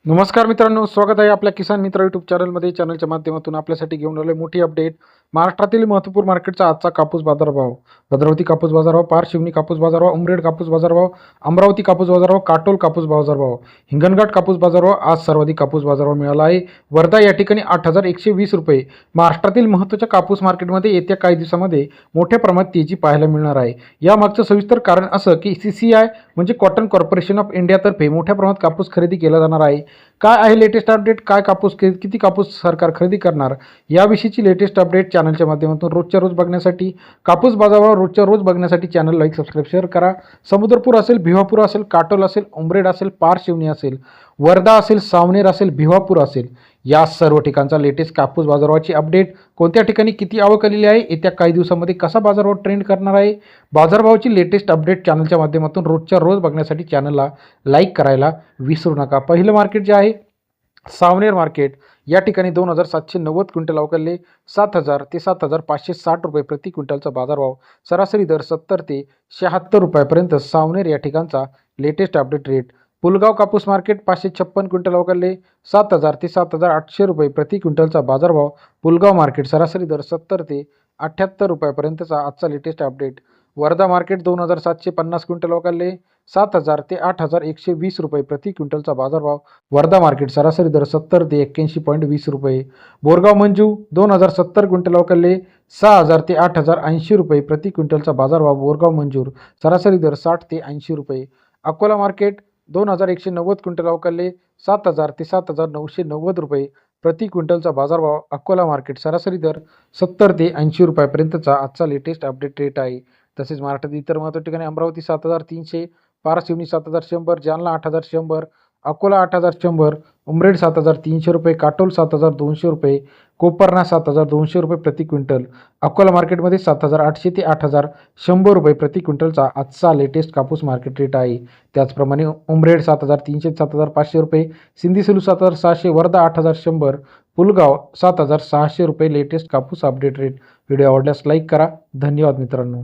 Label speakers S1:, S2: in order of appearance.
S1: नमस्कार मित्रांनो, स्वागत आहे आपल्या किसान मित्र यूट्यूब चॅनलमध्ये. चॅनलच्या माध्यमातून आपल्यासाठी घेऊन आलोय मोठी अपडेट. महाराष्ट्रातील महत्त्वपूर्ण मार्केटचा आजचा कापूस बाजारभाव. भद्रावती कापूस बाजारभाव, पारशिवनी कापूस बाजारभाव, उमरेड कापूस बाजारभाव, अमरावती कापूस बाजारभाव, काटोल कापूस बाजारभाव, हिंगणघाट कापूस बाजारभाव. आज सर्वाधिक कापूस बाजारभाव मिळाला आहे. वर्धा या ठिकाणी 8,120 रुपये. महाराष्ट्रातील महत्त्वाच्या कापूस मार्केटमध्ये येत्या काही दिवसामध्ये मोठ्या प्रमाणात तेजी पाहायला मिळणार आहे. यामागचं सविस्तर कारण असं की CCI म्हणजे कॉटन कॉर्पोरेशन ऑफ इंडियातर्फे मोठ्या प्रमाणात कापूस खरेदी केला जाणार आहे. काय आहे लेटेस्ट अपडेट, काय कापूस किती कापूस सरकार खरेदी करणार, याविषयीची लेटेस्ट अपडेट चॅनलच्या माध्यमातून रोजच्या रोज बघण्यासाठी, कापूस बाजारावर रोजच्या रोज बघण्यासाठी चॅनल लाईक सबस्क्राईब शेअर करा. समुद्रपूर असेल, भिवापूर असेल, काटोल असेल, उमरेड असेल, पारशिवनी असेल, वर्धा असेल, सावनेर असेल, भिवापूर असेल, या सर्व ठिकाणचा लेटेस्ट कापूस बाजाराची अपडेट. कोणत्या ठिकाणी किती आवक आलेली आहे, येत्या काही दिवसामध्ये कसा बाजारभाव ट्रेंड करणार आहे, बाजारभावाची लेटेस्ट अपडेट चॅनलच्या माध्यमातून रोजच्या रोज बघण्यासाठी चॅनलला लाईक करायला विसरू नका. पहिलं मार्केट जे आहे सावनेर मार्केट, या ठिकाणी 2,790 क्विंटल अवकाळले 7,000 ते 7,560 रुपये प्रति क्विंटलचा बाजारभाव. सरासरी दर 70 ते 76 रुपयापर्यंत सावनेर या ठिकाणचा लेटेस्ट अपडेट रेट. पुलगाव कापूस मार्केट 556 क्विंटल अवकाळले 7,000 ते 7,800 रुपये प्रति क्विंटलचा बाजारभाव. पुलगाव मार्केट सरासरी दर 70 ते 78 रुपयापर्यंतचा आजचा latest update. Wardha market 2,750 quintal अवकाळले 7,000 ते 8,120 रुपये प्रति क्विंटलचा बाजारभाव. वर्धा मार्केट सरासरी दर 70 ते 81.20 रुपये. बोरगाव मंजू 2,070 क्विंटल अवकाळले 6,000 ते 8,080 रुपये प्रति क्विंटलचा बाजारभाव. बोरगाव मंजूर सरासरी दर 60 ते 80 रुपये. अकोला मार्केट 2,190 क्विंटल अवकाळले 7,000 ते 7,990 रुपये प्रति क्विंटलचा बाजारभाव. अकोला मार्केट सरासरी दर 70 ते 80 रुपयापर्यंतचा आजचा लेटेस्ट अपडेट रेट आहे. तसेच महाराष्ट्रातील इतर महत्त्वाच्या ठिकाणी अमरावती 7,300, पारशिवनी 7,100, जालना 8,100, अकोला 8,100, उमरेड 7,300 रुपये, काटोल 7,200 रुपये, कोपरना 7,200 रुपये प्रति क्विंटल. अकोला मार्केटमध्ये 7,800 ते 8,100 रुपये प्रति क्विंटलचा आजचा लेटेस्ट कापूस मार्केट रेट आहे. त्याचप्रमाणे उमरेड 7,300 ते 7,500 रुपये, सिंधीसेलू 7,600, वर्धा 8,100, पुलगाव 7,600 रुपये लेटेस्ट कापूस अपडेट रेट. व्हिडिओ आवडल्यास लाईक करा. धन्यवाद मित्रांनो.